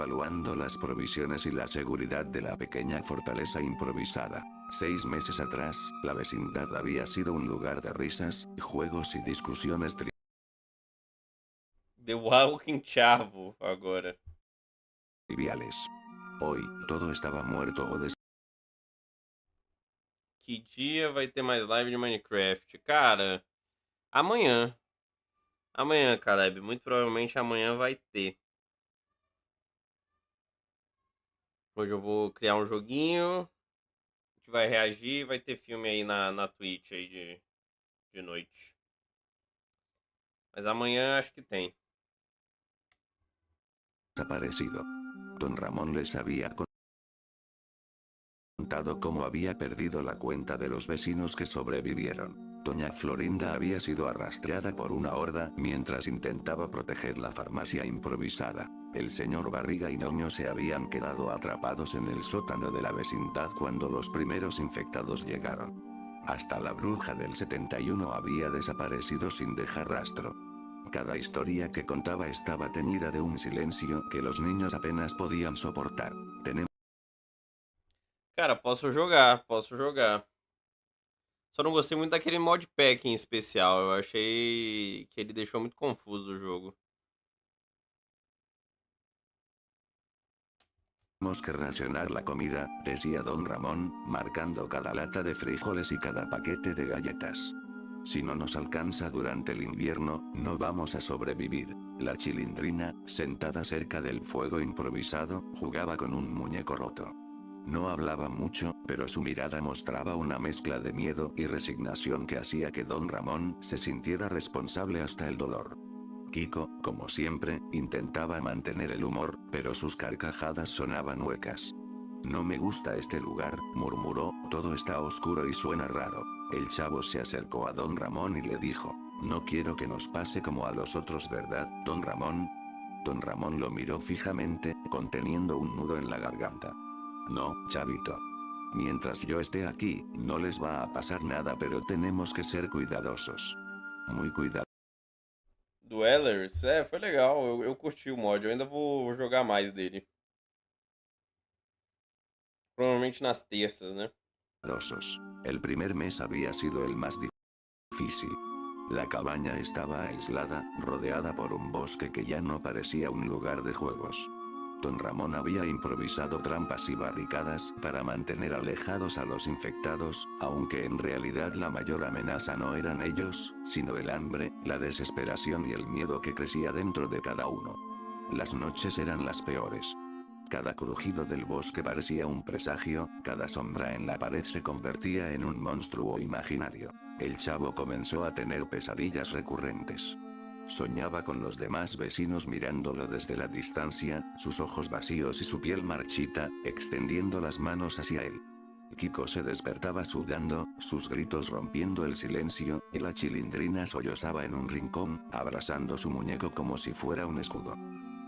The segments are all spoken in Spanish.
evaluando las provisiones y la seguridad de la pequeña fortaleza improvisada. 6 meses atrás, la vecindad había sido un lugar de risas, juegos y discusiones The Walking Chavo agora. triviales. Hoy, todo estaba muerto o Que dia vai ter mais live de Minecraft? Cara, amanhã. Amanhã, Caleb. Muito provavelmente amanhã vai ter. Hoje eu vou criar um joguinho. A gente vai reagir. Vai ter filme aí na Twitch aí de noite. Mas amanhã acho que tem. desaparecido. Don Ramón les había contado cómo había perdido la cuenta de los vecinos que sobrevivieron. Doña Florinda había sido arrastrada por una horda mientras intentaba proteger la farmacia improvisada. El señor Barriga y Noño se habían quedado atrapados en el sótano de la vecindad cuando los primeros infectados llegaron. Hasta la bruja del 71 había desaparecido sin dejar rastro. Cada historia que contaba estaba teñida de un silencio que los niños apenas podían soportar. Tenemos Cara, posso jogar, posso jogar. Só não gostei muito daquele modpack em especial. Eu achei que ele deixou muito confuso o jogo. que racionar la comida, decía don Ramón, marcando cada lata de frijoles y cada paquete de galletas. Si no nos alcanza durante el invierno, no vamos a sobrevivir. La Chilindrina, sentada cerca del fuego improvisado, jugaba con un muñeco roto. No hablaba mucho, pero su mirada mostraba una mezcla de miedo y resignación que hacía que don Ramón se sintiera responsable hasta el dolor. Kiko, como siempre, intentaba mantener el humor, pero sus carcajadas sonaban huecas. No me gusta este lugar, murmuró, todo está oscuro y suena raro. El chavo se acercó a don Ramón y le dijo, no quiero que nos pase como a los otros, ¿verdad, don Ramón? Don Ramón lo miró fijamente, conteniendo un nudo en la garganta. No, chavito. Mientras yo esté aquí, no les va a pasar nada, pero tenemos que ser cuidadosos. Muy cuidadosos. Dwellers, foi legal. Eu curti o mod. Eu ainda vou jogar mais dele. Provavelmente nas terças, né? El primer mes había sido el más difícil. La cabaña estaba aislada, rodeada por un bosque que ya no parecía un lugar de juegos. Don Ramón había improvisado trampas y barricadas para mantener alejados a los infectados, aunque en realidad la mayor amenaza no eran ellos, sino el hambre, la desesperación y el miedo que crecía dentro de cada uno. Las noches eran las peores. Cada crujido del bosque parecía un presagio, cada sombra en la pared se convertía en un monstruo imaginario. El chavo comenzó a tener pesadillas recurrentes. Soñaba con los demás vecinos mirándolo desde la distancia, sus ojos vacíos y su piel marchita, extendiendo las manos hacia él. Kiko se despertaba sudando, sus gritos rompiendo el silencio, y la Chilindrina sollozaba en un rincón, abrazando su muñeco como si fuera un escudo.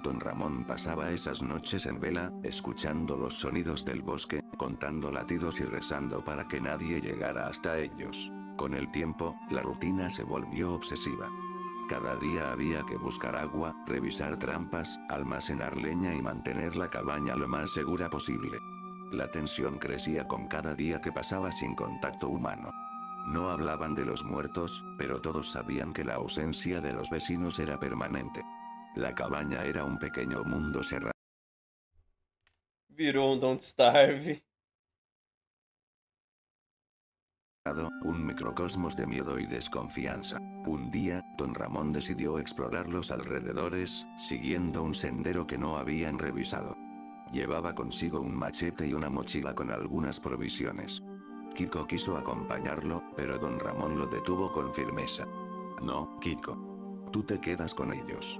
Don Ramón pasaba esas noches en vela, escuchando los sonidos del bosque, contando latidos y rezando para que nadie llegara hasta ellos. Con el tiempo, la rutina se volvió obsesiva. Cada día había que buscar agua, revisar trampas, almacenar leña y mantener la cabaña lo más segura posible. La tensión crecía con cada día que pasaba sin contacto humano. No hablaban de los muertos, pero todos sabían que la ausencia de los vecinos era permanente. La cabaña era un pequeño mundo cerrado. Virou um Don't Starve. Un microcosmos de miedo y desconfianza. Un día, don Ramón decidió explorar los alrededores, siguiendo un sendero que no habían revisado. Llevaba consigo un machete y una mochila con algunas provisiones. Kiko quiso acompañarlo, pero don Ramón lo detuvo con firmeza. No, Kiko. Tú te quedas con ellos.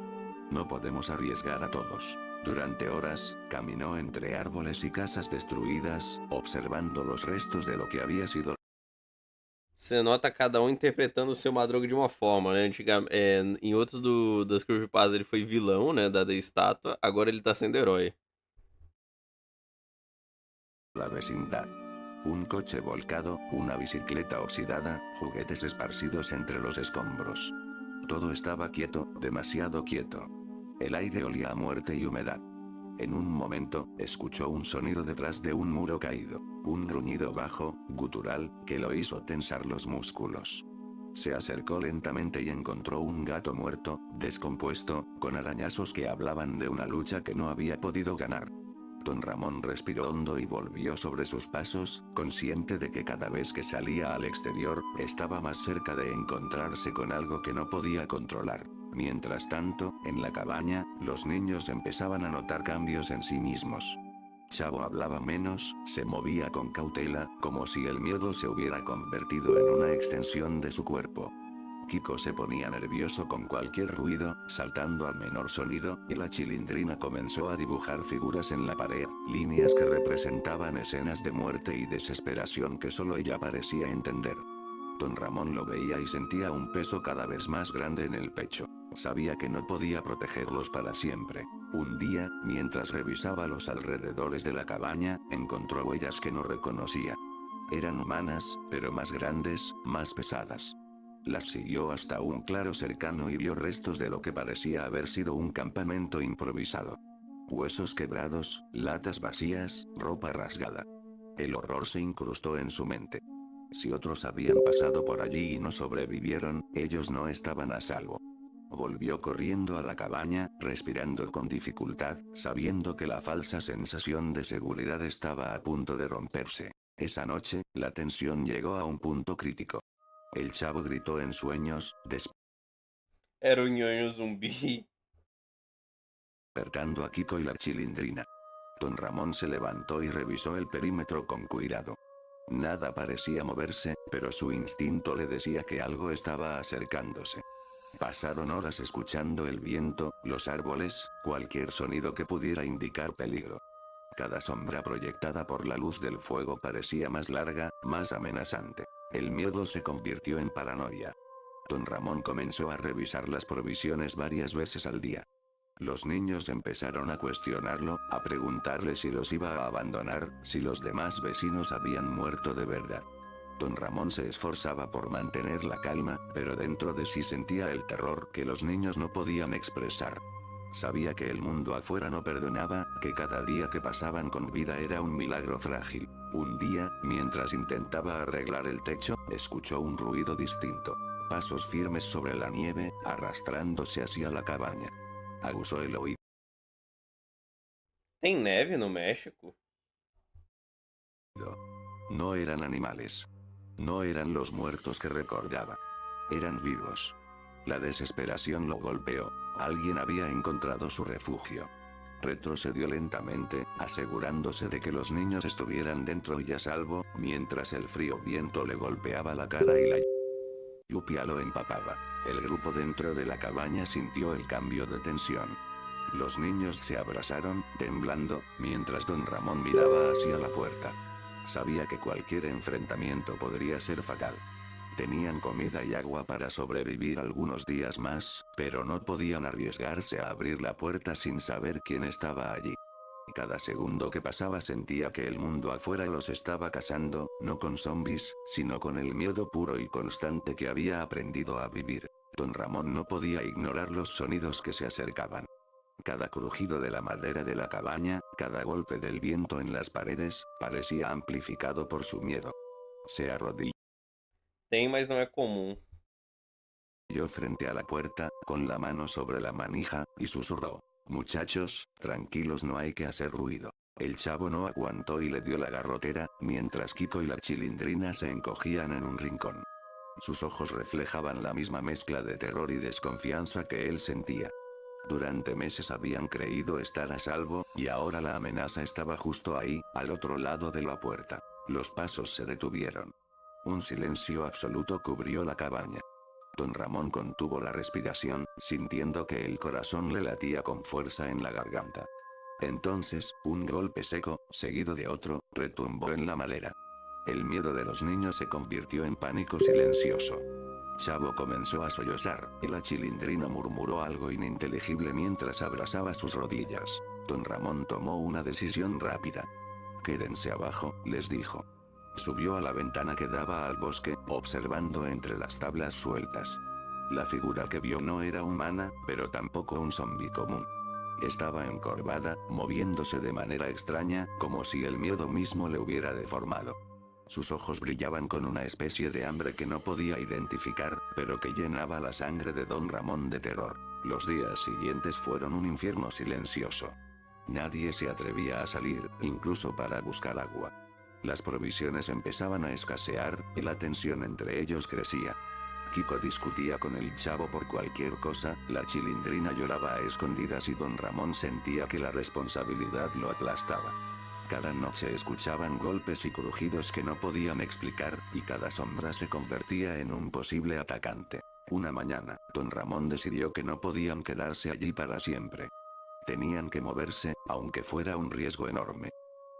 No podemos arriesgar a todos. Durante horas, caminó entre árboles y casas destruidas, observando los restos de lo que había sido. Você nota cada um interpretando o seu Madruga de uma forma, né? Em outros das Creepypastas ele foi vilão, né? Da estátua. Agora ele tá sendo herói. La vecindad. Un coche volcado, una bicicleta oxidada, juguetes esparcidos entre los escombros. Todo estaba quieto, demasiado quieto. El aire olía a muerte y humedad. En un momento, escuchó un sonido detrás de un muro caído. Un gruñido bajo, gutural, que lo hizo tensar los músculos. Se acercó lentamente y encontró un gato muerto, descompuesto, con arañazos que hablaban de una lucha que no había podido ganar. Don Ramón respiró hondo y volvió sobre sus pasos, consciente de que cada vez que salía al exterior, estaba más cerca de encontrarse con algo que no podía controlar. Mientras tanto, en la cabaña, los niños empezaban a notar cambios en sí mismos. Chavo hablaba menos, se movía con cautela, como si el miedo se hubiera convertido en una extensión de su cuerpo. Kiko se ponía nervioso con cualquier ruido, saltando al menor sonido, y la Chilindrina comenzó a dibujar figuras en la pared, líneas que representaban escenas de muerte y desesperación que solo ella parecía entender. Don Ramón lo veía y sentía un peso cada vez más grande en el pecho. Sabía que no podía protegerlos para siempre. Un día, mientras revisaba los alrededores de la cabaña, encontró huellas que no reconocía. Eran humanas, pero más grandes, más pesadas. Las siguió hasta un claro cercano y vio restos de lo que parecía haber sido un campamento improvisado. Huesos quebrados, latas vacías, ropa rasgada. El horror se incrustó en su mente. Si otros habían pasado por allí y no sobrevivieron, ellos no estaban a salvo. Volvió corriendo a la cabaña, respirando con dificultad, sabiendo que la falsa sensación de seguridad estaba a punto de romperse. Esa noche, la tensión llegó a un punto crítico. El chavo gritó en sueños, Era o Nhonho zumbi. despertando a Kiko y la Chilindrina. Don Ramón se levantó y revisó el perímetro con cuidado. Nada parecía moverse, pero su instinto le decía que algo estaba acercándose. Pasaron horas escuchando el viento, los árboles, cualquier sonido que pudiera indicar peligro. Cada sombra proyectada por la luz del fuego parecía más larga, más amenazante. El miedo se convirtió en paranoia. Don Ramón comenzó a revisar las provisiones varias veces al día. Los niños empezaron a cuestionarlo, a preguntarle si los iba a abandonar, si los demás vecinos habían muerto de verdad. Don Ramón se esforzaba por mantener la calma, pero dentro de sí sentía el terror que los niños no podían expresar. Sabía que el mundo afuera no perdonaba, que cada día que pasaban con vida era un milagro frágil. Un día, mientras intentaba arreglar el techo, escuchó un ruido distinto. Pasos firmes sobre la nieve, arrastrándose hacia la cabaña. Aguzó el oído. Tem neve no México? No eran animales. No eran los muertos que recordaba. Eran vivos. La desesperación lo golpeó. Alguien había encontrado su refugio. Retrocedió lentamente, asegurándose de que los niños estuvieran dentro y a salvo, mientras el frío viento le golpeaba la cara y la lluvia lo empapaba. El grupo dentro de la cabaña sintió el cambio de tensión. Los niños se abrazaron, temblando, mientras don Ramón miraba hacia la puerta. Sabía que cualquier enfrentamiento podría ser fatal. Tenían comida y agua para sobrevivir algunos días más, pero no podían arriesgarse a abrir la puerta sin saber quién estaba allí. Cada segundo que pasaba sentía que el mundo afuera los estaba cazando, no con zombies, sino con el miedo puro y constante que había aprendido a vivir. Don Ramón no podía ignorar los sonidos que se acercaban. Cada crujido de la madera de la cabaña, cada golpe del viento en las paredes, parecía amplificado por su miedo. Se arrodilló Tem, mas não é comum. frente a la puerta, con la mano sobre la manija, y susurró: «Muchachos, tranquilos, no hay que hacer ruido». El chavo no aguantó y le dio la garrotera, mientras Kiko y la Chilindrina se encogían en un rincón. Sus ojos reflejaban la misma mezcla de terror y desconfianza que él sentía. Durante meses habían creído estar a salvo, y ahora la amenaza estaba justo ahí, al otro lado de la puerta. Los pasos se detuvieron. Un silencio absoluto cubrió la cabaña. Don Ramón contuvo la respiración, sintiendo que el corazón le latía con fuerza en la garganta. Entonces, un golpe seco, seguido de otro, retumbó en la madera. El miedo de los niños se convirtió en pánico silencioso. Chavo comenzó a sollozar, y la Chilindrina murmuró algo ininteligible mientras abrazaba sus rodillas. Don Ramón tomó una decisión rápida. «Quédense abajo», les dijo. Subió a la ventana que daba al bosque, observando entre las tablas sueltas. La figura que vio no era humana, pero tampoco un zombi común. Estaba encorvada, moviéndose de manera extraña, como si el miedo mismo le hubiera deformado. Sus ojos brillaban con una especie de hambre que no podía identificar, pero que llenaba la sangre de don Ramón de terror. Los días siguientes fueron un infierno silencioso. Nadie se atrevía a salir, incluso para buscar agua. Las provisiones empezaban a escasear, y la tensión entre ellos crecía. Kiko discutía con el chavo por cualquier cosa, la Chilindrina lloraba a escondidas y don Ramón sentía que la responsabilidad lo aplastaba. Cada noche escuchaban golpes y crujidos que no podían explicar, y cada sombra se convertía en un posible atacante. Una mañana, don Ramón decidió que no podían quedarse allí para siempre. Tenían que moverse, aunque fuera un riesgo enorme.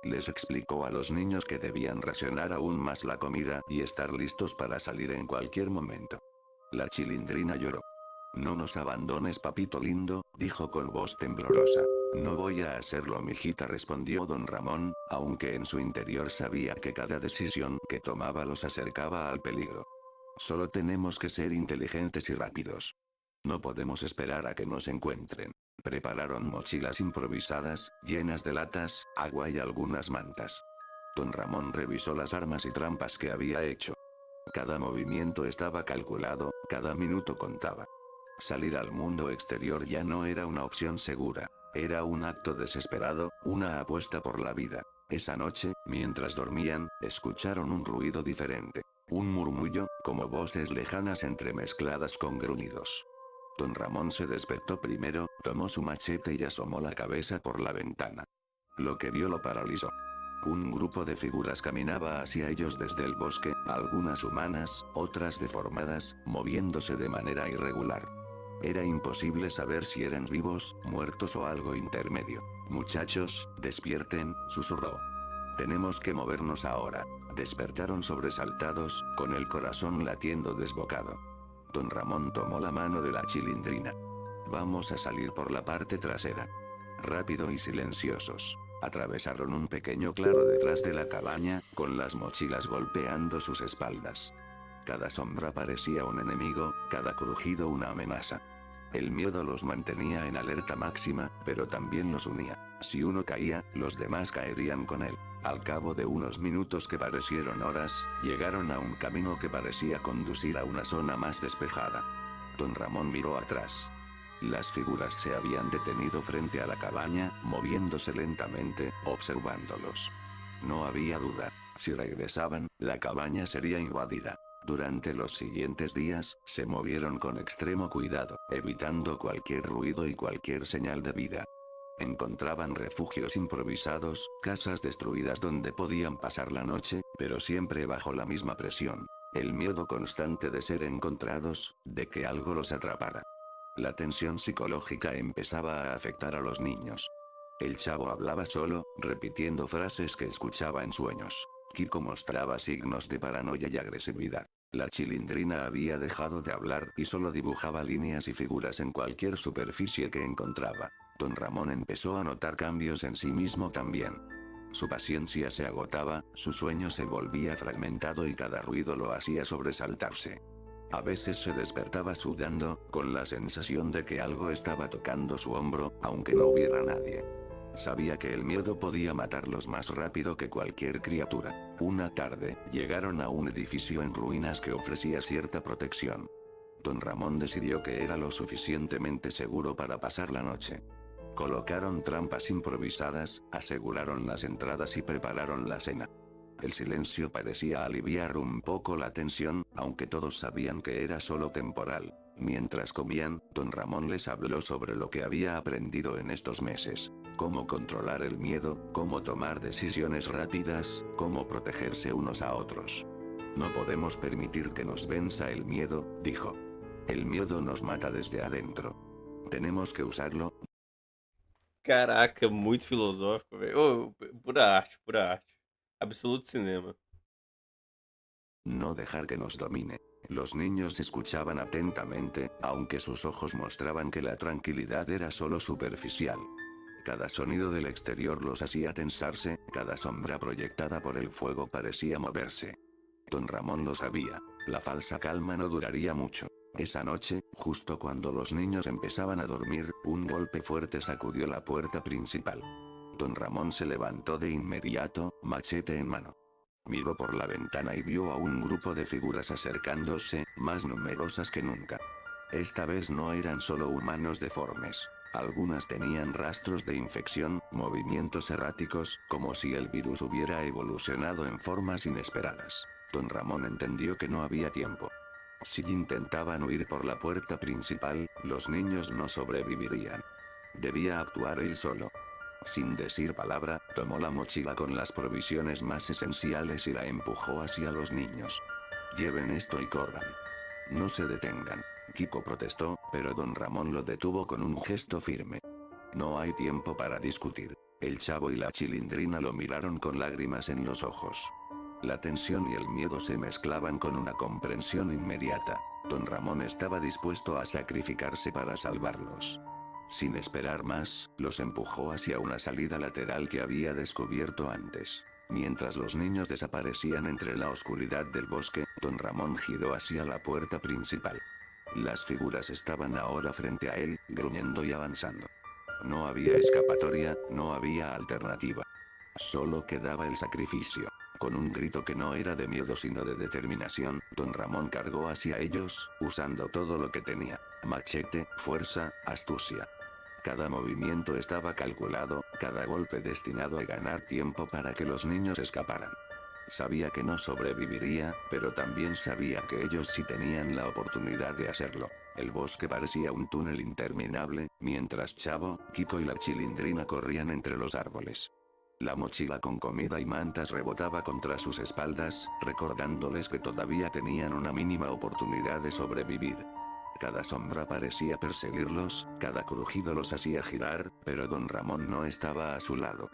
Les explicó a los niños que debían racionar aún más la comida y estar listos para salir en cualquier momento. La Chilindrina lloró. No nos abandones, papito lindo, dijo con voz temblorosa. No voy a hacerlo, mijita, respondió don Ramón, aunque en su interior sabía que cada decisión que tomaba los acercaba al peligro. Solo tenemos que ser inteligentes y rápidos. No podemos esperar a que nos encuentren. Prepararon mochilas improvisadas, llenas de latas, agua y algunas mantas. Don Ramón revisó las armas y trampas que había hecho. Cada movimiento estaba calculado, cada minuto contaba. Salir al mundo exterior ya no era una opción segura. Era un acto desesperado, una apuesta por la vida. Esa noche, mientras dormían, escucharon un ruido diferente. Un murmullo, como voces lejanas entremezcladas con gruñidos. Don Ramón se despertó primero, tomó su machete y asomó la cabeza por la ventana. Lo que vio lo paralizó. Un grupo de figuras caminaba hacia ellos desde el bosque, algunas humanas, otras deformadas, moviéndose de manera irregular. Era imposible saber si eran vivos, muertos o algo intermedio. Muchachos, despierten, susurró. Tenemos que movernos ahora. Despertaron sobresaltados, con el corazón latiendo desbocado. Don Ramón tomó la mano de la Chilindrina. Vamos a salir por la parte trasera. Rápido y silenciosos. Atravesaron un pequeño claro detrás de la cabaña, con las mochilas golpeando sus espaldas. Cada sombra parecía un enemigo, cada crujido una amenaza. El miedo los mantenía en alerta máxima, pero también los unía. Si uno caía, los demás caerían con él. Al cabo de unos minutos que parecieron horas, llegaron a un camino que parecía conducir a una zona más despejada. Don Ramón miró atrás. Las figuras se habían detenido frente a la cabaña, moviéndose lentamente, observándolos. No había duda. Si regresaban, la cabaña sería invadida. Durante los siguientes días, se movieron con extremo cuidado, evitando cualquier ruido y cualquier señal de vida. Encontraban refugios improvisados, casas destruidas donde podían pasar la noche, pero siempre bajo la misma presión. El miedo constante de ser encontrados, de que algo los atrapara. La tensión psicológica empezaba a afectar a los niños. El chavo hablaba solo, repitiendo frases que escuchaba en sueños. Kiko mostraba signos de paranoia y agresividad. La Chilindrina había dejado de hablar y solo dibujaba líneas y figuras en cualquier superficie que encontraba. Don Ramón empezó a notar cambios en sí mismo también. Su paciencia se agotaba, su sueño se volvía fragmentado y cada ruido lo hacía sobresaltarse. A veces se despertaba sudando, con la sensación de que algo estaba tocando su hombro, aunque no hubiera nadie. Sabía que el miedo podía matarlos más rápido que cualquier criatura. Una tarde, llegaron a un edificio en ruinas que ofrecía cierta protección. Don Ramón decidió que era lo suficientemente seguro para pasar la noche. Colocaron trampas improvisadas, aseguraron las entradas y prepararon la cena. El silencio parecía aliviar un poco la tensión, aunque todos sabían que era solo temporal. Mientras comían, don Ramón les habló sobre lo que había aprendido en estos meses. Cómo controlar el miedo, cómo tomar decisiones rápidas, cómo protegerse unos a otros. No podemos permitir que nos venza el miedo, dijo. El miedo nos mata desde adentro. Tenemos que usarlo. Caraca, muito filosófico, velho. Ô, pura arte, pura arte. Absoluto cinema. No dejar que nos domine. Los niños escuchaban atentamente, aunque sus ojos mostraban que la tranquilidad era solo superficial. Cada sonido del exterior los hacía tensarse, cada sombra proyectada por el fuego parecía moverse. Don Ramón lo sabía, la falsa calma no duraría mucho. Esa noche, justo cuando los niños empezaban a dormir, un golpe fuerte sacudió la puerta principal. Don Ramón se levantó de inmediato, machete en mano. Miró por la ventana y vio a un grupo de figuras acercándose, más numerosas que nunca. Esta vez no eran solo humanos deformes. Algunas tenían rastros de infección, movimientos erráticos, como si el virus hubiera evolucionado en formas inesperadas. Don Ramón entendió que no había tiempo. Si intentaban huir por la puerta principal, los niños no sobrevivirían. Debía actuar él solo. Sin decir palabra, tomó la mochila con las provisiones más esenciales y la empujó hacia los niños. Lleven esto y corran. No se detengan. Kiko protestó, pero don Ramón lo detuvo con un gesto firme. No hay tiempo para discutir. El Chavo y la Chilindrina lo miraron con lágrimas en los ojos. La tensión y el miedo se mezclaban con una comprensión inmediata. Don Ramón estaba dispuesto a sacrificarse para salvarlos. Sin esperar más, los empujó hacia una salida lateral que había descubierto antes. Mientras los niños desaparecían entre la oscuridad del bosque, don Ramón giró hacia la puerta principal. Las figuras estaban ahora frente a él, gruñendo y avanzando. No había escapatoria, no había alternativa. Solo quedaba el sacrificio. Con un grito que no era de miedo sino de determinación, don Ramón cargó hacia ellos, usando todo lo que tenía: machete, fuerza, astucia. Cada movimiento estaba calculado, cada golpe destinado a ganar tiempo para que los niños escaparan. Sabía que no sobreviviría, pero también sabía que ellos sí tenían la oportunidad de hacerlo. El bosque parecía un túnel interminable, mientras Chavo, Kiko y la Chilindrina corrían entre los árboles. La mochila con comida y mantas rebotaba contra sus espaldas, recordándoles que todavía tenían una mínima oportunidad de sobrevivir. Cada sombra parecía perseguirlos, cada crujido los hacía girar, pero don Ramón no estaba a su lado.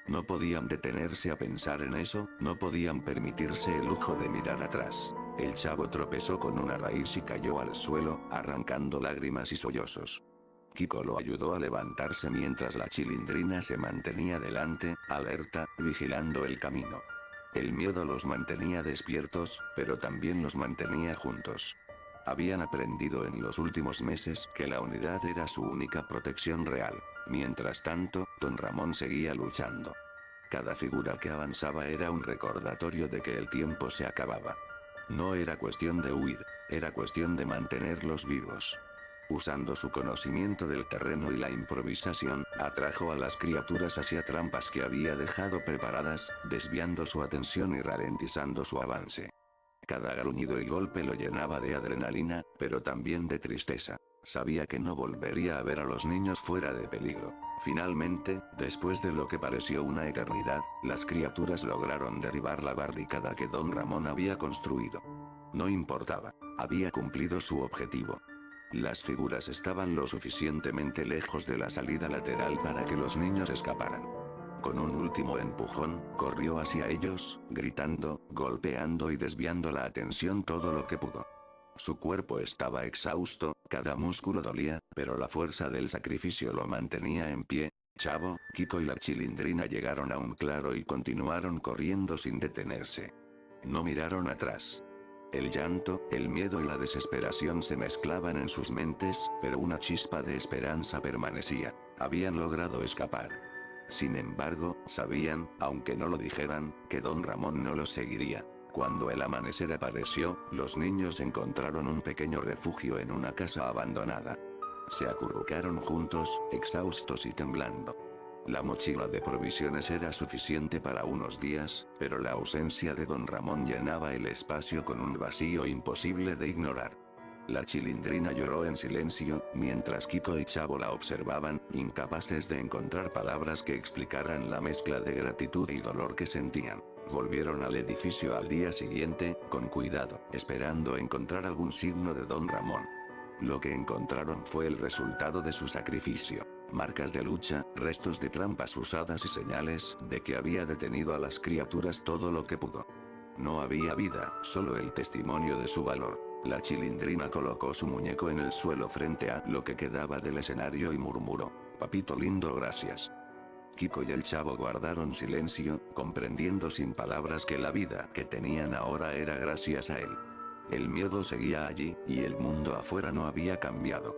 No podían detenerse a pensar en eso, no podían permitirse el lujo de mirar atrás. El Chavo tropezó con una raíz y cayó al suelo, arrancando lágrimas y sollozos. Kiko lo ayudó a levantarse mientras la Chilindrina se mantenía delante, alerta, vigilando el camino. El miedo los mantenía despiertos, pero también los mantenía juntos. Habían aprendido en los últimos meses que la unidad era su única protección real. Mientras tanto, don Ramón seguía luchando. Cada figura que avanzaba era un recordatorio de que el tiempo se acababa. No era cuestión de huir, era cuestión de mantenerlos vivos. Usando su conocimiento del terreno y la improvisación, atrajo a las criaturas hacia trampas que había dejado preparadas, desviando su atención y ralentizando su avance. Cada gruñido y golpe lo llenaba de adrenalina, pero también de tristeza. Sabía que no volvería a ver a los niños fuera de peligro. Finalmente, después de lo que pareció una eternidad, las criaturas lograron derribar la barricada que don Ramón había construido. No importaba, había cumplido su objetivo. Las figuras estaban lo suficientemente lejos de la salida lateral para que los niños escaparan. Con un último empujón, corrió hacia ellos, gritando, golpeando y desviando la atención todo lo que pudo. Su cuerpo estaba exhausto, cada músculo dolía, pero la fuerza del sacrificio lo mantenía en pie. Chavo, Kiko y la Chilindrina llegaron a un claro y continuaron corriendo sin detenerse. No miraron atrás. El llanto, el miedo y la desesperación se mezclaban en sus mentes, pero una chispa de esperanza permanecía. Habían logrado escapar. Sin embargo, sabían, aunque no lo dijeran, que don Ramón no los seguiría. Cuando el amanecer apareció, los niños encontraron un pequeño refugio en una casa abandonada. Se acurrucaron juntos, exhaustos y temblando. La mochila de provisiones era suficiente para unos días, pero la ausencia de don Ramón llenaba el espacio con un vacío imposible de ignorar. La Chilindrina lloró en silencio, mientras Kiko y Chavo la observaban, incapaces de encontrar palabras que explicaran la mezcla de gratitud y dolor que sentían. Volvieron al edificio al día siguiente, con cuidado, esperando encontrar algún signo de don Ramón. Lo que encontraron fue el resultado de su sacrificio: marcas de lucha, restos de trampas usadas y señales de que había detenido a las criaturas todo lo que pudo. No había vida, solo el testimonio de su valor. La Chilindrina colocó su muñeco en el suelo frente a lo que quedaba del escenario y murmuró: «Papito lindo, gracias». Kiko y el Chavo guardaron silencio, comprendiendo sin palabras que la vida que tenían ahora era gracias a él. El miedo seguía allí, y el mundo afuera no había cambiado.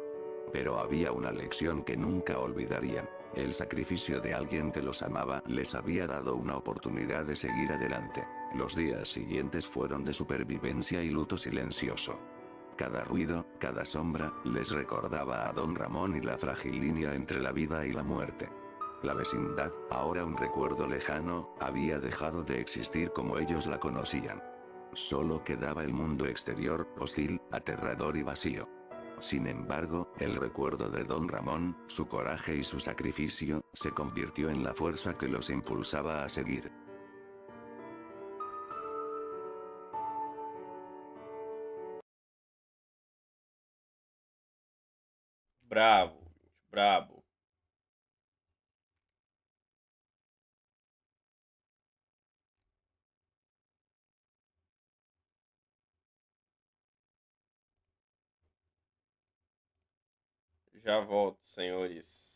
Pero había una lección que nunca olvidarían. El sacrificio de alguien que los amaba les había dado una oportunidad de seguir adelante. Los días siguientes fueron de supervivencia y luto silencioso. Cada ruido, cada sombra, les recordaba a don Ramón y la frágil línea entre la vida y la muerte. La vecindad, ahora un recuerdo lejano, había dejado de existir como ellos la conocían. Solo quedaba el mundo exterior, hostil, aterrador y vacío. Sin embargo, el recuerdo de don Ramón, su coraje y su sacrificio, se convirtió en la fuerza que los impulsaba a seguir. Bravo, gente, brabo. Já volto, senhores.